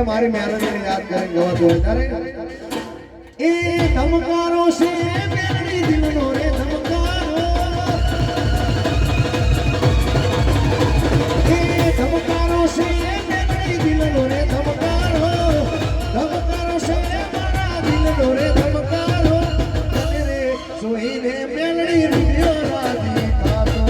મારી મેલડીને યાદ કરીને ગવાતું હોય ત્યારે એ ધમકારો છે મેલડી દિલનો રે ધમકારો એ ધમકારો છે મેલડી દિલનો રે ધમકારો ધમકારો છે મારા દિલનો રે ધમકારો રે સોઈને મેલડી રીયો રાજી કાતો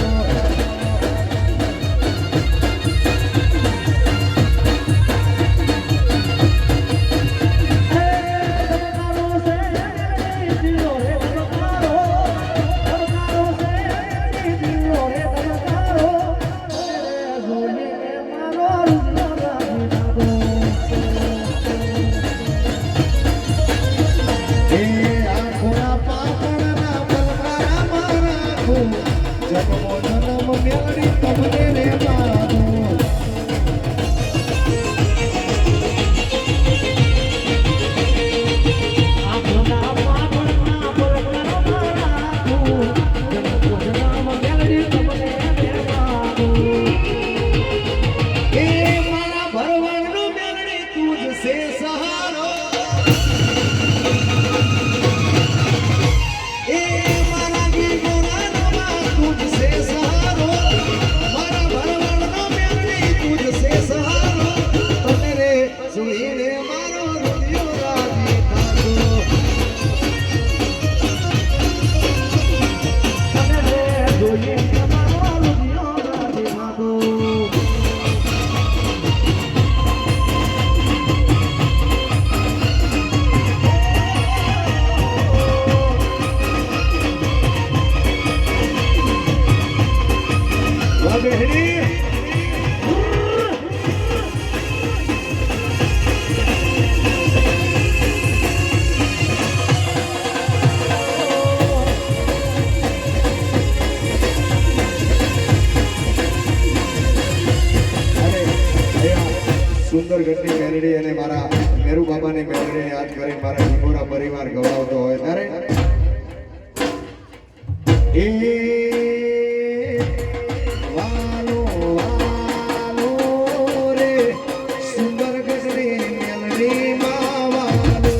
યાદ કરી મારા ઢીંગોરા પરિવાર ગવાવતો હોય ત્યારે એ વાલો વાલો રે સુંદર ગગડી મેલડી માં વાલો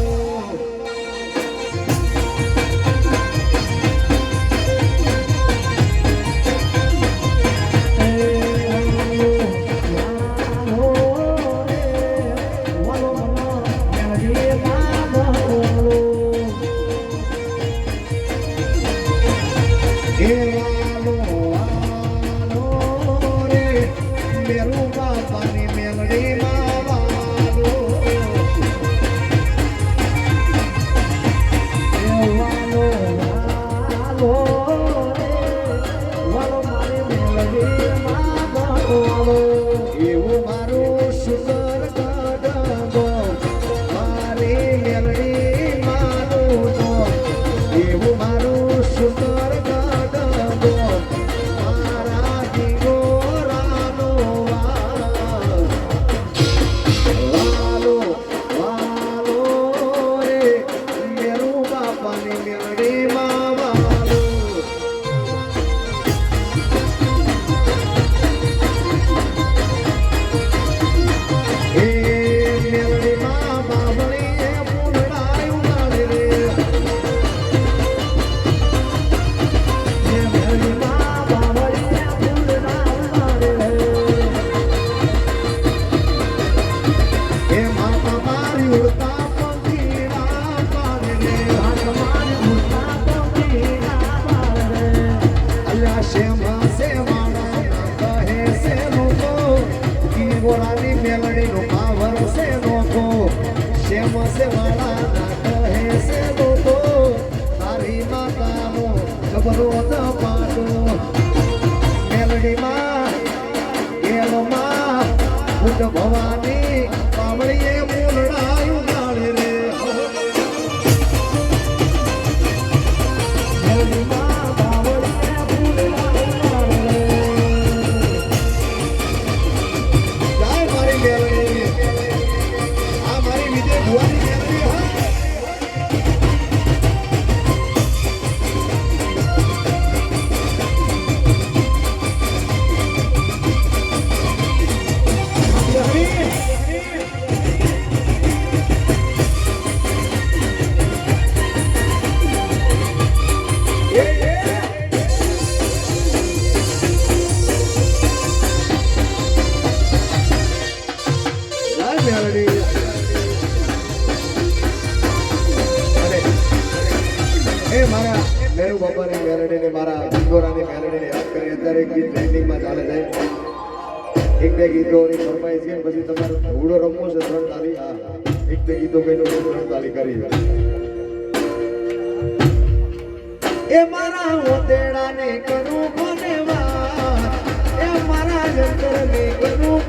મેલડી નો પાવર છે લોકો શ્યામ સે વાળા ના કહે છે લોકો તારી માતાનો ખબરો ન પાડો મેલડી માં એનો માં બુદ્ધ ભવાની પાવળીએ મૂલડાયું નાળી રે મેલડી માં પાવળીએ મૂલડાયું નાળી રે આ મારી વિજય ભુવાની મેલડી હા મેરુ બાપાની મેલડીને મારા ઢીંગોરાની મેલડીને યાદ કરી અત્યારે ગીત ટ્રેન્ડિંગમાં ચાલે છે એક બે ગીતોની ફરમાઈશ છે પછી તમારે ધૂળો રમવો છે 3 તાલી આ એક બે ગીતો કહીને 3 તાલી કરી એ મારા ઓતેડાને કરું કોને વાત એ મારા જંતરને કરું